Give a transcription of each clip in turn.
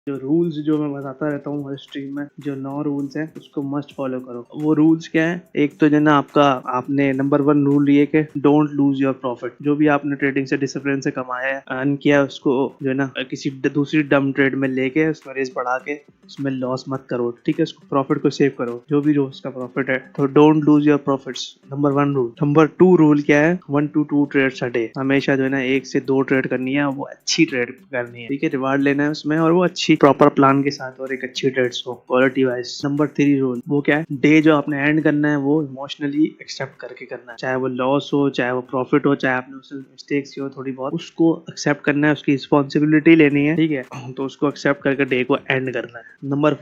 जो रूल्स जो मैं बताता रहता हूँ हर स्ट्रीम में, जो 9 रूल्स हैं उसको मस्ट फॉलो करो। वो रूल्स क्या है? एक तो जो ना आपका, आपने नंबर 1 रूल ये कि डोंट लूज योर प्रॉफिट। जो भी आपने ट्रेडिंग से डिसिप्लिन से कमाया है, अर्न किया, उसको जो है ना किसी दूसरी डम ट्रेड में लेके उसमें रेस बढ़ा के उसमें लॉस मत करो, ठीक है? उसको प्रॉफिट को सेव करो, जो भी रोज का प्रॉफिट है। तो don't lose your profits, number 1 rule. Number 2 rule क्या है? 1 to 2 ट्रेड्स अ डे। हमेशा जो है ना 1 से 2 ट्रेड करनी है, वो अच्छी ट्रेड करनी है, ठीक है? रिवार्ड लेना है उसमें, और वो अच्छी प्रॉपर प्लान के साथ, और एक अच्छी ट्रेड्स हो क्वालिटी वाइज। नंबर 3 रूल वो क्या है? डे जो आपने एंड करना है वो इमोशनली एक्सेप्ट करके करना है, चाहे वो लॉस हो, चाहे वो प्रॉफिट हो, चाहे आपने उसमें मिस्टेक्स हो थोड़ी बहुत, उसको एक्सेप्ट करना है, उसकी रिस्पॉन्सिबिलिटी लेनी है, ठीक है? तो उसको एक्सेप्ट करके डे को एंड करना है। नंबर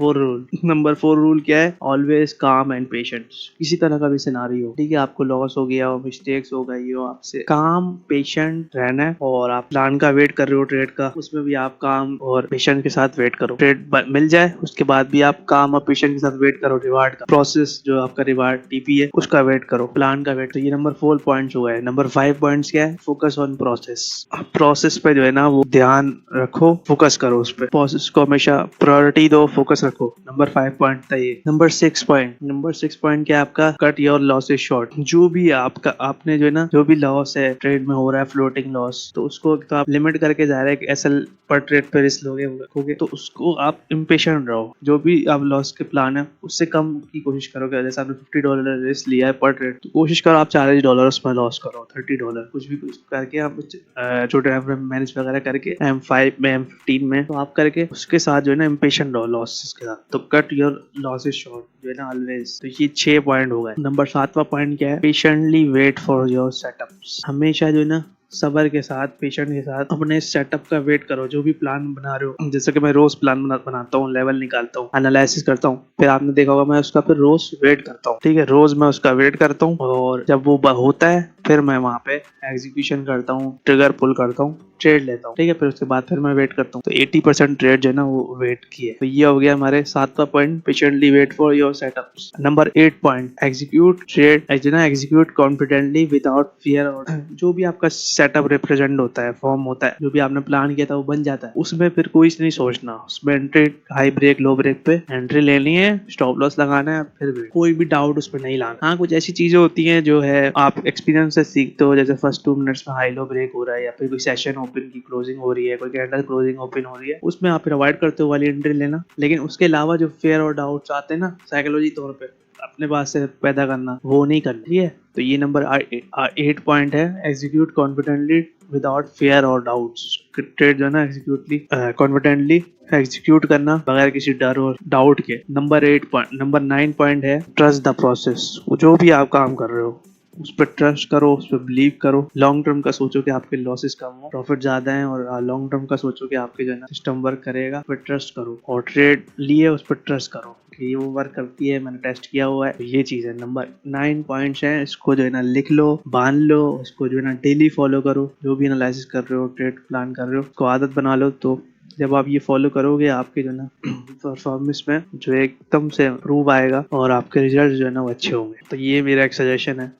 4 रूल क्या है? ऑलवेज काम एंड पेशेंट। किसी तरह का भी सिनारी हो, ठीक है, आपको लॉस हो गया हो, मिस्टेक्स हो गई हो, आपसे काम पेशेंट रहना है। और आप प्लान का वेट कर रहे हो ट्रेड का, उसमें भी आप काम और पेशेंट के साथ वेट करो। ट्रेड मिल जाए उसके बाद भी आप काम और पेशेंट के साथ वेट करो। रिवार्ड का प्रोसेस, जो आपका रिवार्ड टीपी है, उसका वेट करो, प्लान का वेट। तो ये नंबर 4 पॉइंट्स हुआ है। नंबर 5 पॉइंट्स क्या है? Focus on process. प्रोसेस पे जो है ना वो ध्यान रखो, फोकस करो उस पे, प्रोसेस को हमेशा प्रायोरिटी दो, फोकस रखो। नंबर 5 पॉइंट था ये। नंबर 6 पॉइंट क्या है आपका? Cut your losses short. जो भी आपका, आपने जो है ना, जो भी लॉस है ट्रेड में हो रहा है, फ्लोटिंग लॉस, तो उसको तो आप लिमिट करके जा रहे हैं कि एसएल पर ट्रेड पे रिस्क लोगे, तो उसको आप इम्पेशेंट रहो। जो भी आप लॉस के प्लान है उससे कम की कोशिश करोगे। जैसे आपने $50 रिस्क लिया है पर ट्रेड, तो कोशिश करो आप $40 उसमें लॉस करो, $30 कुछ भी कुछ करके आप छोटे टाइम फ्रेम मैनेज वगैरह करके M5 में, M15 में, तो आप करके उसके साथ जो है ना इम्पेशेंट रहो लॉसेस के साथ। तो कट योर लॉसेस शॉर्ट जो है ना ऑलवेज। तो ये 6 पॉइंट हो गए। नंबर 7वां पॉइंट क्या है? Patiently wait for your setups. हमेशा जो है ना सबर के साथ, पेशेंट के साथ अपने सेटअप का वेट करो। जो भी प्लान बना रहे हो, जैसे कि मैं रोज प्लान बनाता हूँ, लेवल निकालता हूँ, एनालिसिस करता हूँ, फिर आपने देखा होगा मैं उसका फिर रोज वेट करता हूँ, ठीक है? रोज मैं उसका वेट करता हूँ, और जब वो होता है फिर मैं वहां पे एग्जीक्यूशन करता हूँ, ट्रिगर पुल करता हूँ, ट्रेड लेता हूँ, ठीक है? फिर उसके बाद फिर मैं वेट करता हूँ। तो 80% ट्रेड जो है ना वो वेट की है। तो ये हो गया हमारे 7वां point, patiently wait for your setups. Number 8 point, execute trade जो ना, एग्जीक्यूट कॉन्फिडेंटली विदाउट फियर। और जो भी आपका सेटअप रिप्रेजेंट होता है, फॉर्म होता है, जो भी आपने प्लान किया था वो बन जाता है, उसमें फिर कोई नहीं सोचना। उसमें एंट्री, हाई ब्रेक, लो ब्रेक पे एंट्री लेनी है, स्टॉप लॉस लगाना है, फिर वेट। कोई भी डाउट उसमें नहीं लाना। हाँ, कुछ ऐसी चीजें होती हैं जो है आप एक्सपीरियंस से सीखते हो, जैसे फर्स्ट 2 मिनट्स में हाई लो ब्रेक हो रहा है, या फिर कोई सेशन ओपन की क्लोजिंग हो रही है, कोई कैंडल क्लोजिंग ओपन हो रही है, उसमें आप अवॉइड करते हो वाली एंट्री लेना। लेकिन उसके अलावा जो फेयर और डाउट्स आते हैं ना साइकोलॉजी तौर पे अपने पास से पैदा करना, वो नहीं करना, ठीक है? तो ये नंबर 8 पॉइंट है, एग्जीक्यूट कॉन्फिडेंटली विदाउट फेयर और डाउट्स। ट्रेड जो है ना एग्जीक्यूटली कॉन्फिडेंटली एग्जीक्यूट करना बगैर किसी डर और डाउट के। नंबर 9 पॉइंट है, ट्रस्ट द प्रोसेस। जो भी आप काम कर रहे हो उस पर ट्रस्ट करो, उस पर बिलीव करो। लॉन्ग टर्म का सोचो कि आपके लॉसेस कम हो, प्रॉफिट ज्यादा है, और लॉन्ग टर्म का सोचो कि आपके जो है ना सिस्टम वर्क करेगा, उस पर ट्रस्ट करो। और ट्रेड लिए उस पर ट्रस्ट करो कि ये वो वर्क करती है, मैंने टेस्ट किया हुआ है। तो ये चीज है। नंबर 9 पॉइंट्स हैं, इसको जो है ना लिख लो, बांध लो, इसको जो है ना डेली फॉलो करो। जो भी एनालिसिस कर रहे हो, ट्रेड प्लान कर रहे हो, उसको आदत बना लो। तो जब आप ये फॉलो करोगे, आपके जो है ना परफॉर्मेंस में जो एकदम से इम्प्रूव आएगा, और आपके रिजल्ट जो है ना वो अच्छे होंगे। तो ये मेरा एक सजेशन है।